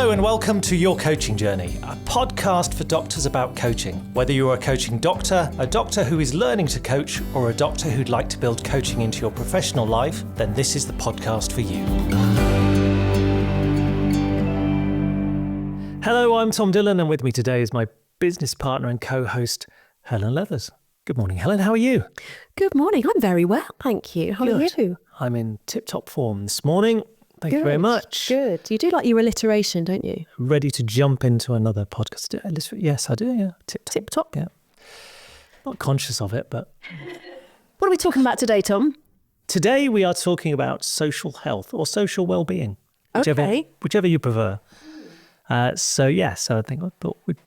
Hello and welcome to Your Coaching Journey, a podcast for doctors about coaching. Whether you're a coaching doctor, a doctor who is learning to coach, or a doctor who'd like to build coaching into your professional life, then this is the podcast for you. Hello, I'm Tom Dillon, and with me today is my business partner and co-host, Helen Leathers. Good morning, Helen. How are you? Good morning. I'm very well, thank you. How are you? I'm in tip-top form this morning. Thank you very much. Good. You do like your alliteration, don't you? Ready to jump into another podcast. Yes, I do, yeah. Tip-top, yeah. Not conscious of it, but... What are we talking about today, Tom? Today we are talking about social health or social well-being, whichever you prefer. So I thought we'd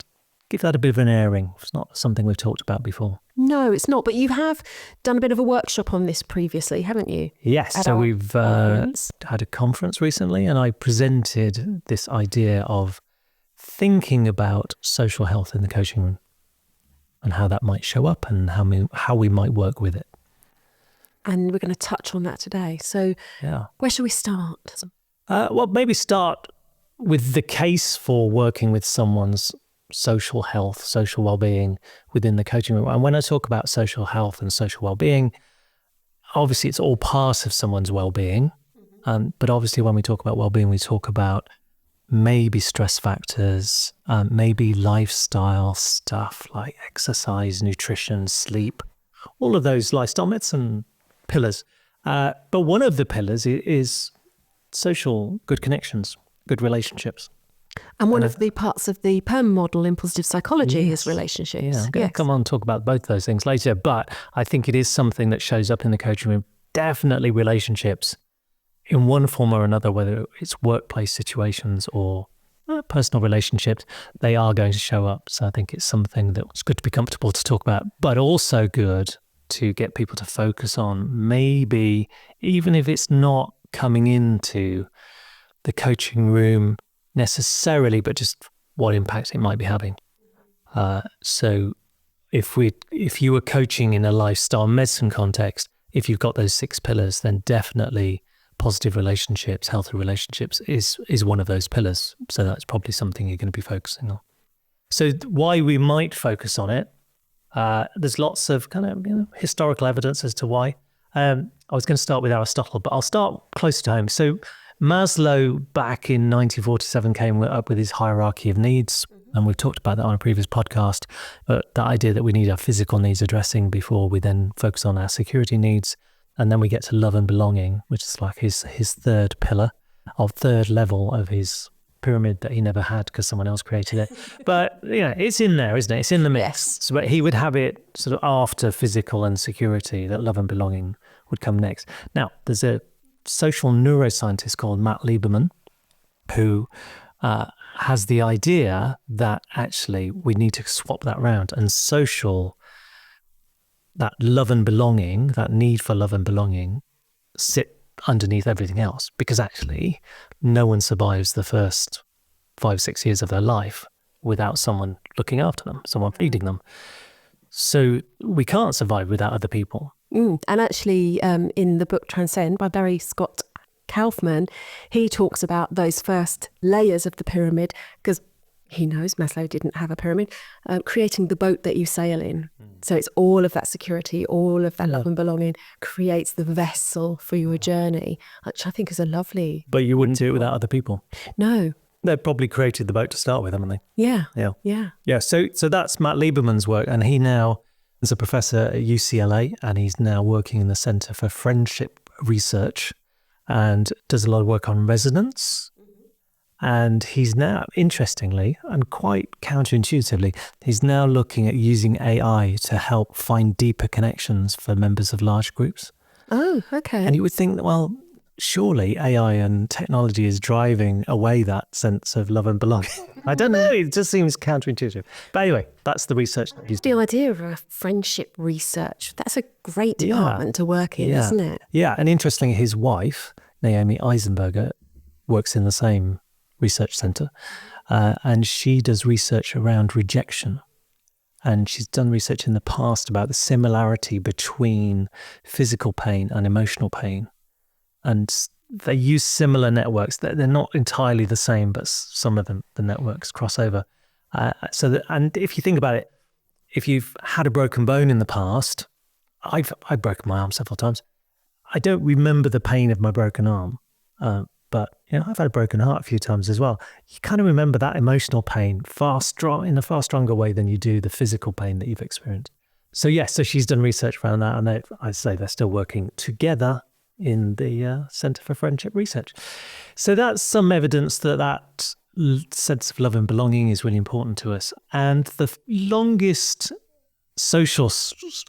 give that a bit of an airing. It's not something we've talked about before. No, it's not. But you have done a bit of a workshop on this previously, haven't you? Yes. So we've had a conference recently, and I presented this idea of thinking about social health in the coaching room and how that might show up and how we might work with it. And we're going to touch on that today. So where should we start? Maybe start with the case for working with someone's social health, social well-being within the coaching room. And when I talk about social health and social well-being, obviously it's all part of someone's well-being. But obviously when we talk about well-being, we talk about maybe stress factors, maybe lifestyle stuff like exercise, nutrition, sleep, all of those lifestyle myths and pillars. But one of the pillars is social good connections, good relationships. And one of the parts of the PERM model in positive psychology is relationships. Yeah, I'm going to come on and talk about both those things later, but I think it is something that shows up in the coaching room. Definitely relationships in one form or another, whether it's workplace situations or personal relationships, they are going to show up. So I think it's something that's good to be comfortable to talk about, but also good to get people to focus on, maybe even if it's not coming into the coaching room necessarily, but just what impact it might be having. So if you were coaching in a lifestyle medicine context, if you've got those 6 pillars, then definitely positive relationships, healthy relationships is one of those pillars. So that's probably something you're going to be focusing on. So why we might focus on it, there's lots of kind of historical evidence as to why. I was going to start with Aristotle, but I'll start closer to home. So Maslow back in 1947 came up with his hierarchy of needs, and we've talked about that on a previous podcast, but the idea that we need our physical needs addressing before we then focus on our security needs, and then we get to love and belonging, which is like his third pillar, or third level of his pyramid that he never had because someone else created it. But it's in there, isn't it? It's in the mix. Yes. So he would have it sort of after physical and security, that love and belonging would come next. Now, there's a social neuroscientist called Matt Lieberman, who has the idea that actually we need to swap that round, and that love and belonging, that need for love and belonging, sit underneath everything else, because actually no one survives the first 5-6 years of their life without someone looking after them, someone feeding them. So we can't survive without other people. And actually, in the book Transcend by Barry Scott Kaufman, he talks about those first layers of the pyramid, because he knows Maslow didn't have a pyramid, creating the boat that you sail in. So it's all of that security, all of that love and belonging creates the vessel for your journey, which I think is a lovely... But you wouldn't do it without other people. No. They probably created the boat to start with, haven't they? Yeah. Yeah, so that's Matt Lieberman's work, and he now is a professor at UCLA, and he's now working in the Center for Friendship Research and does a lot of work on resonance. And he's now, interestingly and quite counterintuitively, he's now looking at using AI to help find deeper connections for members of large groups. Oh, okay. And you would think that, well, surely AI and technology is driving away that sense of love and belonging. I don't know, it just seems counterintuitive. But anyway, that's the research that he's doing. The idea of a friendship research, that's a great department to work in, isn't it? Yeah, and interestingly, his wife, Naomi Eisenberger, works in the same research center, and she does research around rejection. And she's done research in the past about the similarity between physical pain and emotional pain. And they use similar networks. They're not entirely the same, but some of them, the networks cross over. And if you think about it, if you've had a broken bone in the past, I've broken my arm several times. I don't remember the pain of my broken arm, but I've had a broken heart a few times as well. You kind of remember that emotional pain in a far stronger way than you do the physical pain that you've experienced. So she's done research around that, and I say they're still working together in the Centre for Friendship Research. So that's some evidence that sense of love and belonging is really important to us. And the longest social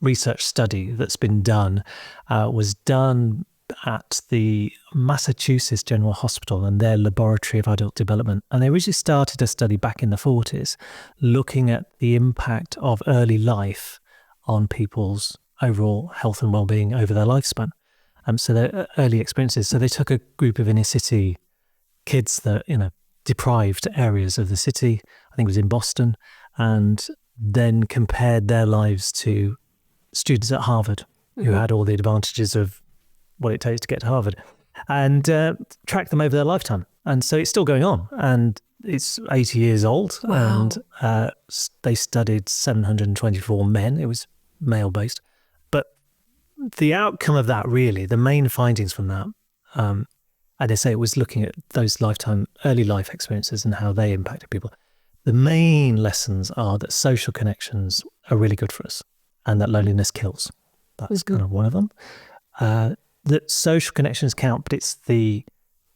research study that's been done was done at the Massachusetts General Hospital and their Laboratory of Adult Development. And they originally started a study back in the 40s looking at the impact of early life on people's overall health and well-being over their lifespan. So their early experiences. So they took a group of inner city kids that, deprived areas of the city, I think it was in Boston, and then compared their lives to students at Harvard who had all the advantages of what it takes to get to Harvard, and tracked them over their lifetime. And so it's still going on, and it's 80 years old. Wow. And they studied 724 men. It was male-based. But the outcome of that, really, the main findings from that, and they say it was looking at those early life experiences and how they impacted people. The main lessons are that social connections are really good for us and that loneliness kills. That's kind of one of them. That social connections count, but it's the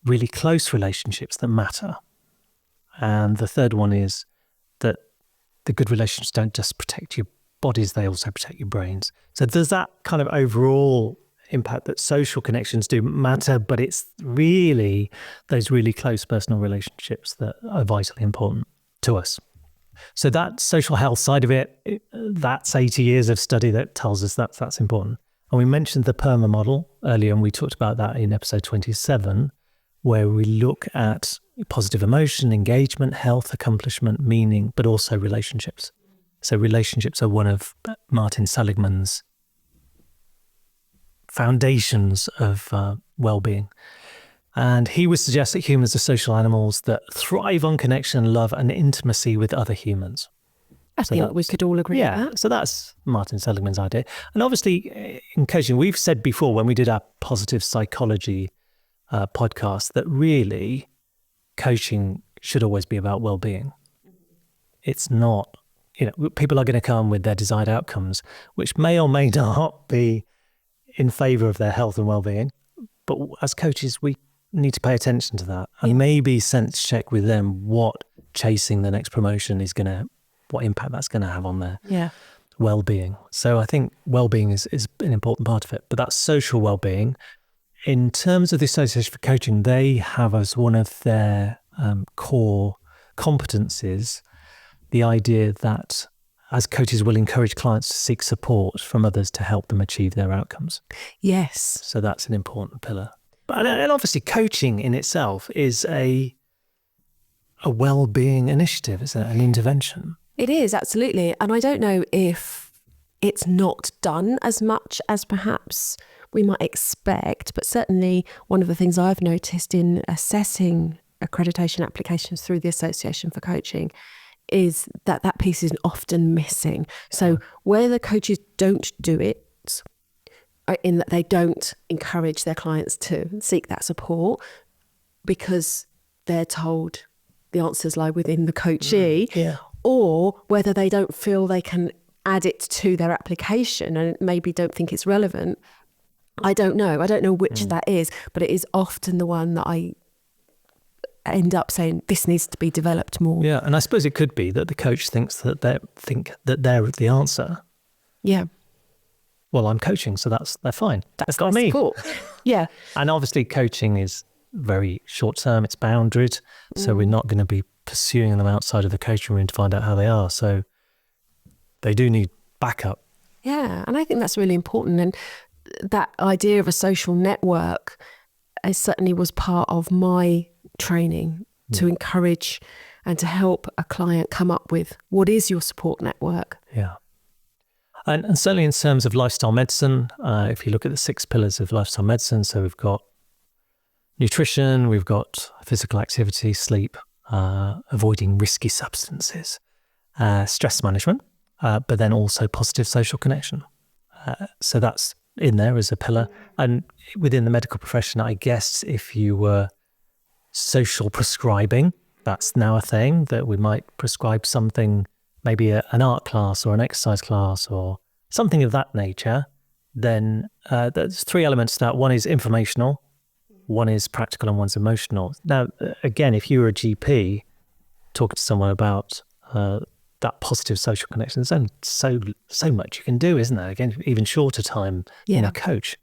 really close relationships that matter. And the third one is that the good relationships don't just protect your bodies, they also protect your brains. So there's that kind of overall impact that social connections do matter, but it's really those really close personal relationships that are vitally important to us. So that social health side of it, that's 80 years of study that tells us that that's important. And we mentioned the PERMA model earlier, and we talked about that in episode 27, where we look at positive emotion, engagement, health, accomplishment, meaning, but also relationships. So relationships are one of Martin Seligman's foundations of well-being. And he would suggest that humans are social animals that thrive on connection, love, and intimacy with other humans. I think we could all agree with that. So that's Martin Seligman's idea. And obviously, in coaching, we've said before when we did our positive psychology podcast that really coaching should always be about well-being. It's not, people are going to come with their desired outcomes, which may or may not be in favor of their health and well-being. But as coaches, we need to pay attention to that and maybe sense check with them what chasing the next promotion is what impact that's going to have on their well-being. So I think well-being is an important part of it, but that's social well-being. In terms of the Association for Coaching, they have as one of their core competencies the idea that as coaches will encourage clients to seek support from others to help them achieve their outcomes. Yes. So that's an important pillar. And obviously coaching in itself is a well-being initiative, isn't it? An intervention. It is, absolutely. And I don't know if it's not done as much as perhaps we might expect, but certainly one of the things I've noticed in assessing accreditation applications through the Association for Coaching is that piece is often missing. So where the coaches don't do it, in that they don't encourage their clients to seek that support because they're told the answers lie within the coachee, or whether they don't feel they can add it to their application and maybe don't think it's relevant. I don't know which that is, but it is often the one that I end up saying this needs to be developed more. Yeah, and I suppose it could be that the coach thinks that they're the answer. Yeah. Well, I'm coaching, so they're fine. That's got me. Cool. Yeah. And obviously coaching is very short term, it's boundaried. So we're not going to be pursuing them outside of the coaching room to find out how they are. So they do need backup. Yeah. And I think that's really important. And that idea of a social network certainly was part of my training to encourage and to help a client come up with what is your support network. Yeah. And certainly in terms of lifestyle medicine, if you look at the 6 pillars of lifestyle medicine, so we've got nutrition, we've got physical activity, sleep, avoiding risky substances, stress management, but then also positive social connection. So that's in there as a pillar. And within the medical profession, I guess if you were social prescribing, that's now a thing, that we might prescribe something, maybe an art class or an exercise class or something of that nature, then there's three elements to that. One is informational, one is practical, and one's emotional. Now, again, if you were a GP talking to someone about that positive social connection, there's only so much you can do, isn't there? Again, even shorter time in a coach.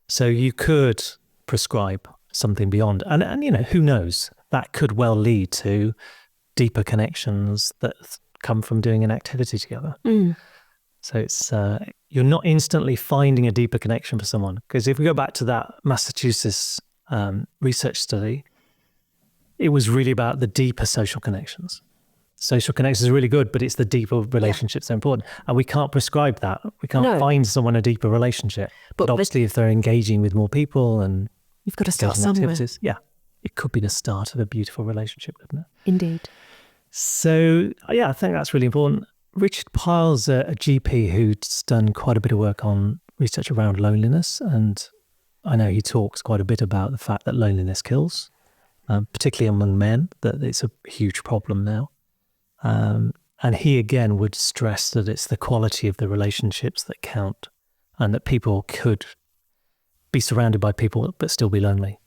So you could prescribe something beyond, and you know, who knows, that could well lead to deeper connections that come from doing an activity together. So it's you're not instantly finding a deeper connection for someone, because if we go back to that Massachusetts research study, it was really about the deeper social connections. Social connections are really good, but it's the deeper relationships that are important. And we can't prescribe that. We can't find someone a deeper relationship. But obviously, if they're engaging with more people and you've got to start somewhere. It could be the start of a beautiful relationship, couldn't it? Indeed. So, I think that's really important. Richard Pyle's a GP who's done quite a bit of work on research around loneliness. And I know he talks quite a bit about the fact that loneliness kills, particularly among men, that it's a huge problem now. And he again would stress that it's the quality of the relationships that count, and that people could be surrounded by people but still be lonely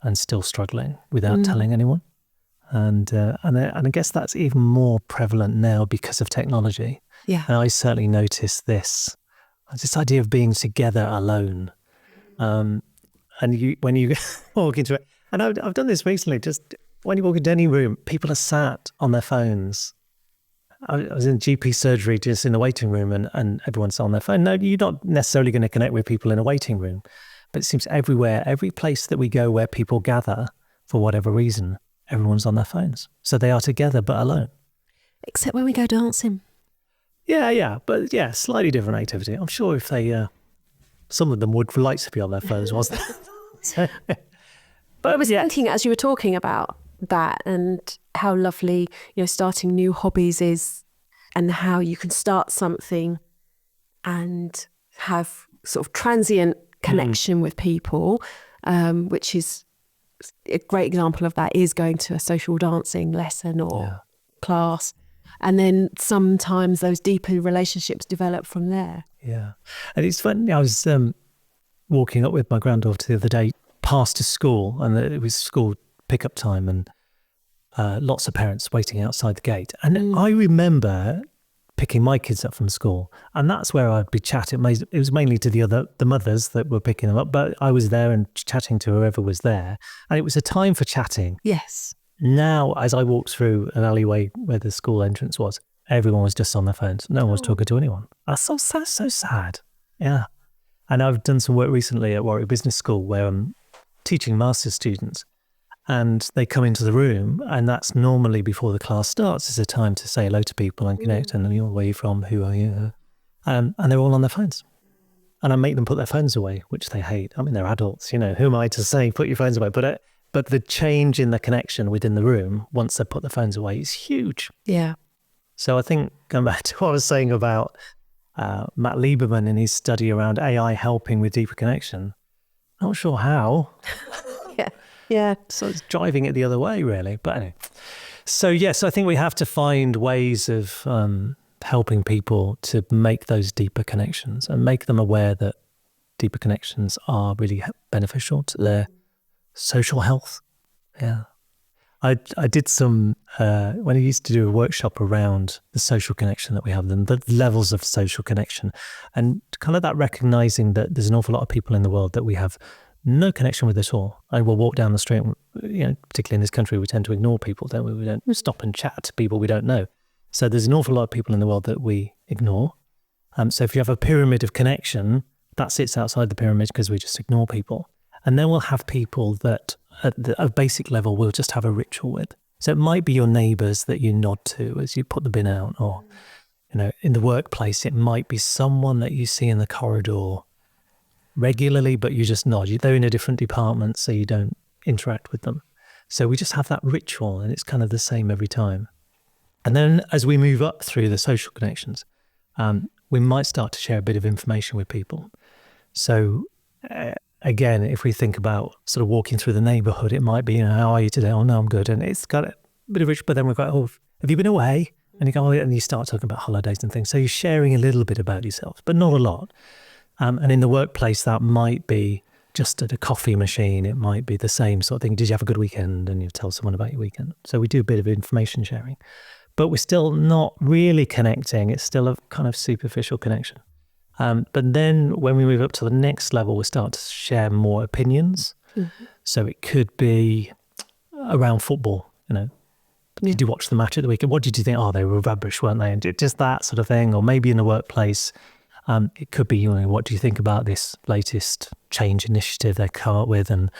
and still struggling without telling anyone. And I guess that's even more prevalent now because of technology. Yeah. And I certainly noticed this idea of being together alone. And when you walk into it, and I've done this recently, just when you walk into any room, people are sat on their phones. I was in GP surgery, just in the waiting room, and everyone's on their phone. No, you're not necessarily going to connect with people in a waiting room, but it seems everywhere, every place that we go where people gather for whatever reason, everyone's on their phones. So they are together but alone. Except when we go dancing. But slightly different activity. I'm sure if they, some of them would like to be on their phones, wasn't it? But I was thinking as you were talking about that and how lovely, starting new hobbies is, and how you can start something and have sort of transient connection with people, which is a great example of that is going to a social dancing lesson or class. And then sometimes those deeper relationships develop from there. Yeah. And it's funny, I was walking up with my granddaughter the other day past a school, and it was school pickup time, and lots of parents waiting outside the gate. And I remember picking my kids up from school, and that's where I'd be chatting. It was mainly to the mothers that were picking them up, but I was there and chatting to whoever was there, and it was a time for chatting. Yes. Now, as I walked through an alleyway where the school entrance was, everyone was just on their phones. No one was talking to anyone. That's so sad. Yeah. And I've done some work recently at Warwick Business School where I'm teaching master's students, and they come into the room, and that's normally before the class starts. It's a time to say hello to people and connect, and where are you from, who are you? And they're all on their phones. And I make them put their phones away, which they hate. I mean, they're adults, who am I to say, put your phones away? But the change in the connection within the room, once they put their phones away, is huge. Yeah. So I think, going back to what I was saying about Matt Lieberman and his study around AI helping with deeper connection, not sure how. Yeah. So it's driving it the other way, really. But anyway. So, yes, I think we have to find ways of helping people to make those deeper connections and make them aware that deeper connections are really beneficial to their social health. Yeah. I did some, when I used to do a workshop around the social connection that we have, and the levels of social connection, and kind of that recognizing that there's an awful lot of people in the world that we have no connection with at all. I will walk down the street, particularly in this country, we tend to ignore people, don't we? We don't stop and chat to people we don't know. So there's an awful lot of people in the world that we ignore. So if you have a pyramid of connection, that sits outside the pyramid because we just ignore people. And then we'll have people that at a basic level we'll just have a ritual with. So it might be your neighbours that you nod to as you put the bin out, or, in the workplace, it might be someone that you see in the corridor regularly, but you just nod. They're in a different department, so you don't interact with them. So we just have that ritual, and it's kind of the same every time. And then as we move up through the social connections, we might start to share a bit of information with people. So again, if we think about sort of walking through the neighborhood, it might be, how are you today? Oh, no, I'm good. And it's got a bit of rich, but then we've got, oh, have you been away? And you go, oh, and you start talking about holidays and things. So you're sharing a little bit about yourself, but not a lot. And in the workplace, that might be just at a coffee machine. It might be the same sort of thing. Did you have a good weekend? And you tell someone about your weekend. So we do a bit of information sharing, but we're still not really connecting. It's still a kind of superficial connection. But then when we move up to the next level, we start to share more opinions. Mm-hmm. So it could be around football, Did you watch the match at the weekend? What did you think? Oh, they were rubbish, weren't they? And just that sort of thing. Or maybe in the workplace, it could be, what do you think about this latest change initiative they come up with? And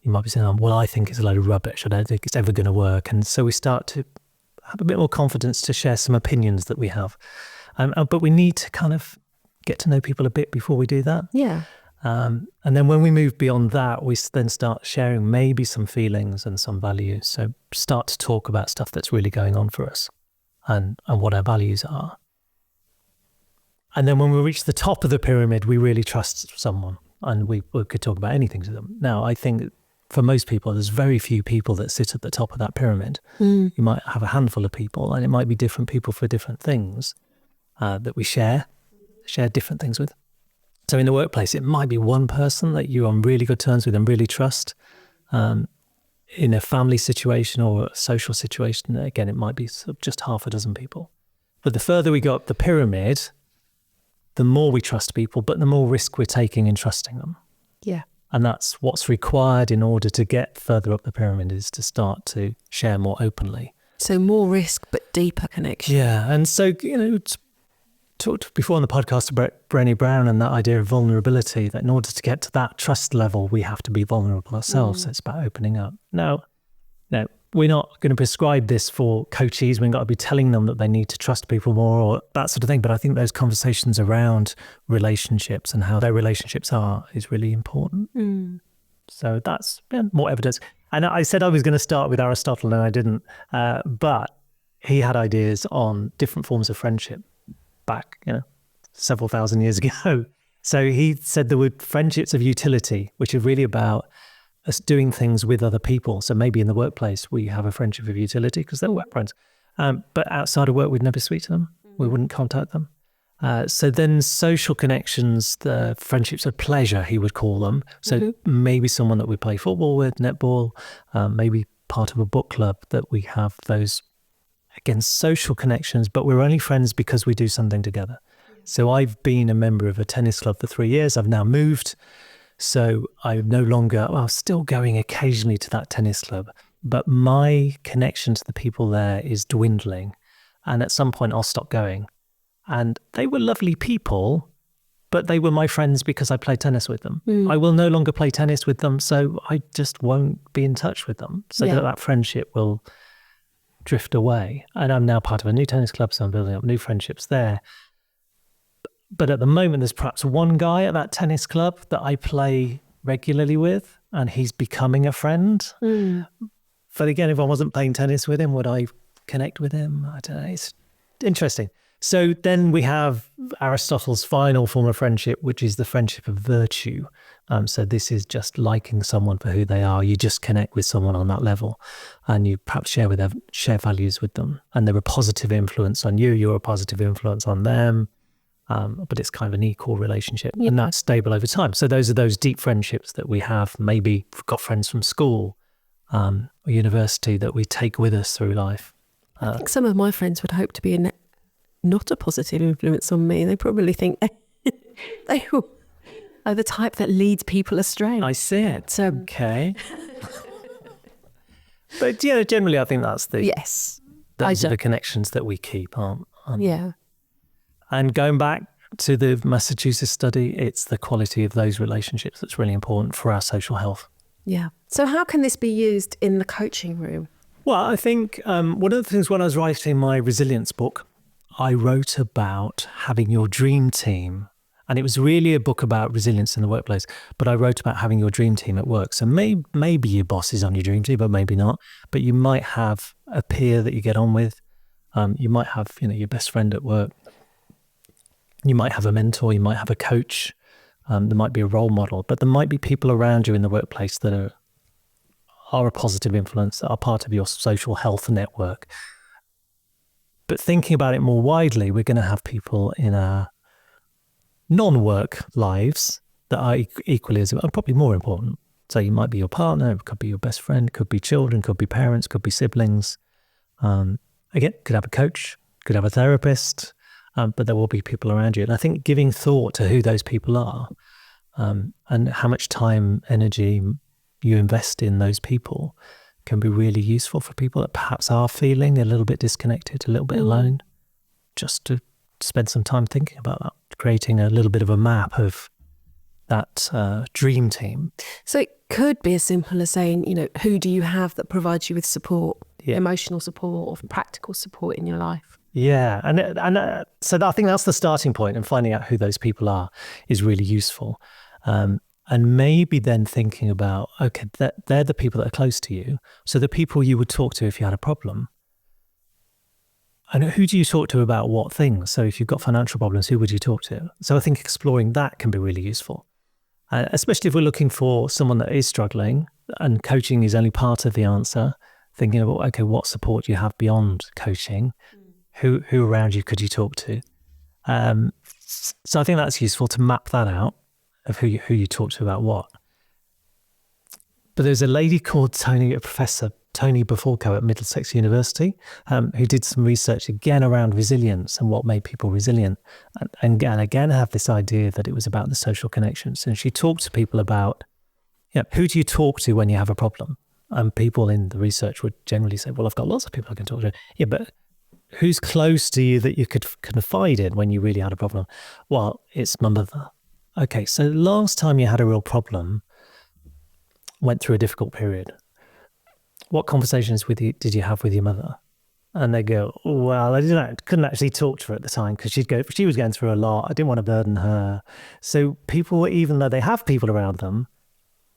you might be saying, well, I think it's a load of rubbish. I don't think it's ever going to work. And so we start to have a bit more confidence to share some opinions that we have. But we need to kind of get to know people a bit before we do that. Yeah. And then when we move beyond that, we then start sharing maybe some feelings and some values. So start to talk about stuff that's really going on for us and what our values are. And then when we reach the top of the pyramid, we really trust someone and we could talk about anything to them. Now, I think for most people, there's very few people that sit at the top of that pyramid. Mm. You might have a handful of people, and it might be different people for different things that we share different things with. So in the workplace, it might be one person that you're on really good terms with and really trust. In a family situation or a social situation, again, it might be just half a dozen people. But the further we go up the pyramid, the more we trust people, but the more risk we're taking in trusting them. Yeah. And that's what's required in order to get further up the pyramid, is to start to share more openly. So more risk, but deeper connection. Yeah. And so, talked before on the podcast about Brené Brown and that idea of vulnerability, that in order to get to that trust level, we have to be vulnerable ourselves. So it's about opening up. No, we're not going to prescribe this for coachees. We've got to be telling them that they need to trust people more or that sort of thing. But I think those conversations around relationships and how their relationships are is really important. Mm. So that's more evidence. And I said I was going to start with Aristotle, and I didn't. But he had ideas on different forms of friendship back, several thousand years ago. So he said there were friendships of utility, which are really about us doing things with other people. So maybe in the workplace, we have a friendship of utility because they're work friends. But outside of work, we'd never speak to them. We wouldn't contact them. So then social connections, the friendships of pleasure, he would call them. So maybe someone that we play football with, netball, maybe part of a book club, that we have those, again, social connections, but we're only friends because we do something together. So I've been a member of a tennis club for 3 years. I've now moved. So I'm no longer, still going occasionally to that tennis club, but my connection to the people there is dwindling. And at some point I'll stop going. And they were lovely people, but they were my friends because I played tennis with them. I will no longer play tennis with them, so I just won't be in touch with them. So that friendship will drift away. And I'm now part of a new tennis club, so I'm building up new friendships there. But at the moment, there's perhaps one guy at that tennis club that I play regularly with, and he's becoming a friend. But again, if I wasn't playing tennis with him, would I connect with him? I don't know. It's interesting. So then we have Aristotle's final form of friendship, which is the friendship of virtue. So this is just liking someone for who they are. You just connect with someone on that level, and you perhaps share values with them, and they're a positive influence on you. You're a positive influence on them. But it's kind of an equal relationship, and that's stable over time. So those are those deep friendships that we have. Maybe we've got friends from school or university that we take with us through life. I think some of my friends would hope to be not a positive influence on me. They probably think they are the type that leads people astray. I see it. So, okay. But generally I think that's the connections that we keep, aren't Yeah. And going back to the Massachusetts study, it's the quality of those relationships that's really important for our social health. Yeah. So how can this be used in the coaching room? Well, I think one of the things when I was writing my resilience book, I wrote about having your dream team And it was really a book about resilience in the workplace. But I wrote about having your dream team at work. So maybe your boss is on your dream team, but maybe not. But you might have a peer that you get on with. You might have, your best friend at work. You might have a mentor. You might have a coach. There might be a role model. But there might be people around you in the workplace that are a positive influence, that are part of your social health network. But thinking about it more widely, we're going to have people in our non-work lives that are equally as, probably more important. So you might be your partner, it could be your best friend, could be children, could be parents, could be siblings. Again, could have a coach, could have a therapist, but there will be people around you. And I think giving thought to who those people are and how much time, energy you invest in those people can be really useful for people that perhaps are feeling a little bit disconnected, a little bit alone, just to spend some time thinking about that, creating a little bit of a map of that dream team. So it could be as simple as saying, who do you have that provides you with support, emotional support or practical support in your life? Yeah, and so I think that's the starting point, and finding out who those people are is really useful. And maybe then thinking about, okay, they're the people that are close to you. So the people you would talk to if you had a problem. And who do you talk to about what things? So if you've got financial problems, who would you talk to? So I think exploring that can be really useful. Especially if we're looking for someone that is struggling and coaching is only part of the answer, thinking about, okay, what support do you have beyond coaching? Who around you could you talk to? So I think that's useful to map that out, of who you talk to about what. But there's a lady called Professor Tony Bafalco at Middlesex University, who did some research again around resilience and what made people resilient. And again have this idea that it was about the social connections. And she talked to people about, who do you talk to when you have a problem? And people in the research would generally say, well, I've got lots of people I can talk to. Yeah, but who's close to you that you could confide in when you really had a problem? Well, it's my mother. Okay, so last time you had a real problem, went through a difficult period, what conversations did you have with your mother? And they go, well, couldn't actually talk to her at the time because she was going through a lot. I didn't want to burden her. So people, even though they have people around them,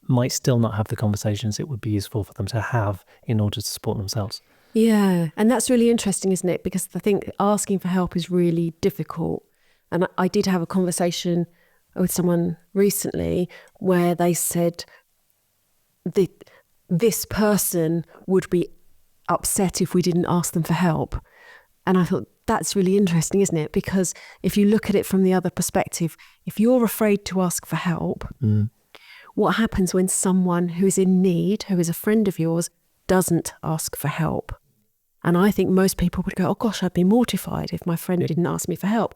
might still not have the conversations it would be useful for them to have in order to support themselves. Yeah, and that's really interesting, isn't it? Because I think asking for help is really difficult. And I did have a conversation with someone recently where they said that this person would be upset if we didn't ask them for help. And I thought, that's really interesting, isn't it? Because if you look at it from the other perspective, if you're afraid to ask for help, what happens when someone who is in need, who is a friend of yours, doesn't ask for help? And I think most people would go, oh gosh, I'd be mortified if my friend didn't ask me for help.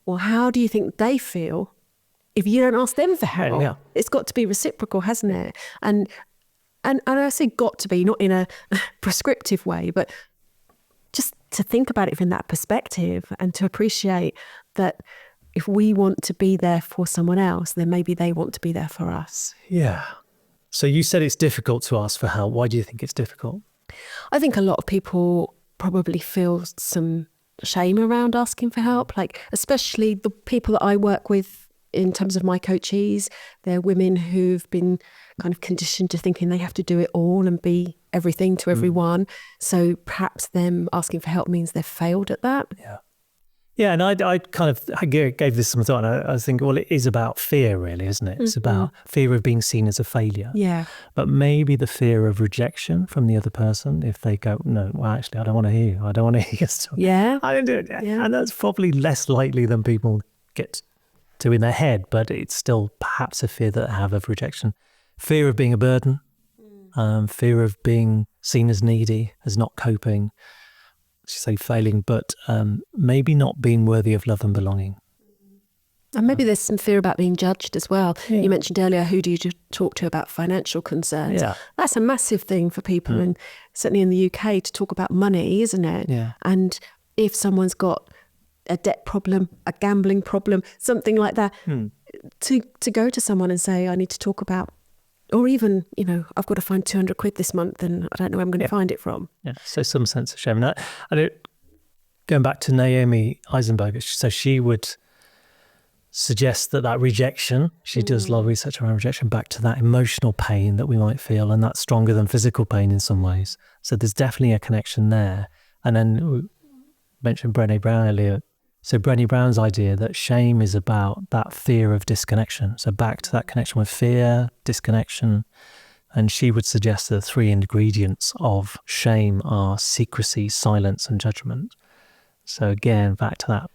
Well, how do you think they feel if you don't ask them for help? Yeah. It's got to be reciprocal, hasn't it? And I say got to be, not in a prescriptive way, but just to think about it from that perspective and to appreciate that if we want to be there for someone else, then maybe they want to be there for us. Yeah. So you said it's difficult to ask for help. Why do you think it's difficult? I think a lot of people probably feel some shame around asking for help, like especially the people that I work with in terms of my coachees. They're women who've been kind of conditioned to thinking they have to do it all and be everything to everyone. So perhaps them asking for help means they've failed at that. Yeah. Yeah, and I gave this some thought, and I was thinking, well, it is about fear, really, isn't it? It's about fear of being seen as a failure. Yeah. But maybe the fear of rejection from the other person, if they go, no, well, actually, I don't want to hear you. I don't want to hear your story. Yeah. I don't do it. Yeah. And that's probably less likely than people get to in their head, but it's still perhaps a fear that they have of rejection. Fear of being a burden, fear of being seen as needy, as not coping, say failing, but maybe not being worthy of love and belonging. And maybe there's some fear about being judged as well. Yeah. You mentioned earlier, who do you talk to about financial concerns? Yeah. That's a massive thing for people, and certainly in the UK, to talk about money, isn't it? Yeah. And if someone's got a debt problem, a gambling problem, something like that, to go to someone and say, I need to talk about, or even, I've got to find 200 quid this month and I don't know where I'm going to find it from. Yeah, so some sense of shame. And going back to Naomi Eisenberg, so she would suggests that rejection, she does a lot of research around rejection, back to that emotional pain that we might feel, and that's stronger than physical pain in some ways. So there's definitely a connection there. And then we mentioned Brené Brown earlier. So Brené Brown's idea that shame is about that fear of disconnection. So back to that connection with fear, disconnection. And she would suggest the 3 ingredients of shame are secrecy, silence, and judgment. So again, back to that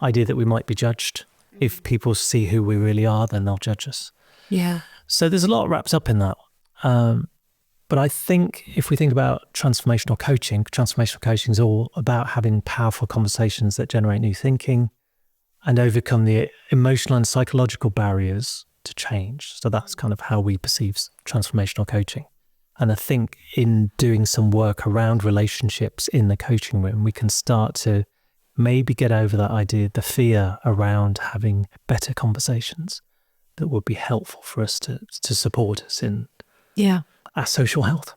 idea that we might be judged. If people see who we really are, then they'll judge us. Yeah. So there's a lot wrapped up in that. But I think if we think about transformational coaching is all about having powerful conversations that generate new thinking and overcome the emotional and psychological barriers to change. So that's kind of how we perceive transformational coaching. And I think in doing some work around relationships in the coaching room, we can start to maybe get over that idea, the fear around having better conversations that would be helpful for us to support us in our social health.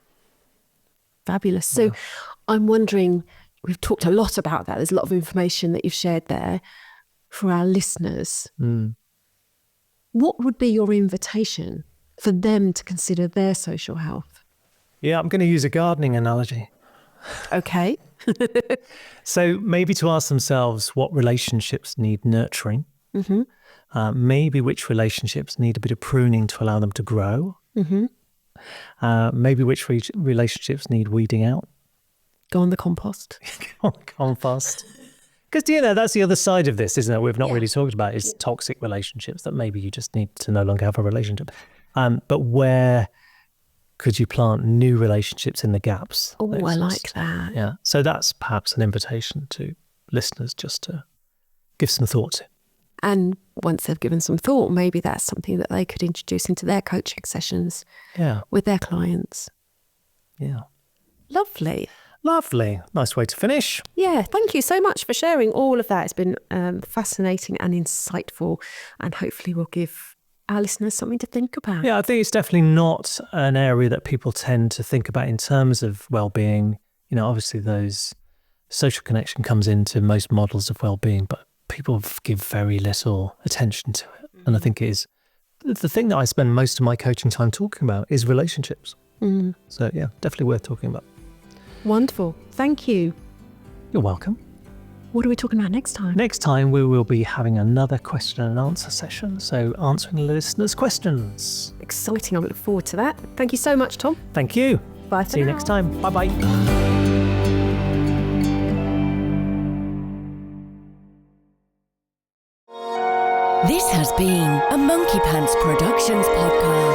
Fabulous. So I'm wondering, we've talked a lot about that. There's a lot of information that you've shared there for our listeners. What would be your invitation for them to consider their social health? Yeah, I'm going to use a gardening analogy. Okay. So maybe to ask themselves what relationships need nurturing, maybe which relationships need a bit of pruning to allow them to grow, maybe which relationships need weeding out. Go on the compost. Compost. Because, that's the other side of this, isn't it? We've not really talked about is toxic relationships that maybe you just need to no longer have a relationship. But where could you plant new relationships in the gaps? Oh, I like that. Yeah. So that's perhaps an invitation to listeners just to give some thought to. And once they've given some thought, maybe that's something that they could introduce into their coaching sessions with their clients. Yeah. Lovely. Nice way to finish. Yeah, thank you so much for sharing all of that. It's been fascinating and insightful, and hopefully we'll give our listeners something to think about. Yeah, I think it's definitely not an area that people tend to think about in terms of well-being. Obviously those social connection comes into most models of well-being, but people give very little attention to it. And I think it is the thing that I spend most of my coaching time talking about is relationships. So yeah, definitely worth talking about. Wonderful. Thank you. You're welcome. What are we talking about next time? Next time we will be having another question and answer session. So answering listeners' questions. Exciting. I look forward to that. Thank you so much, Tom. Thank you. Bye for See you now. next time. Bye-bye. This has been a Monkey Pants Productions podcast.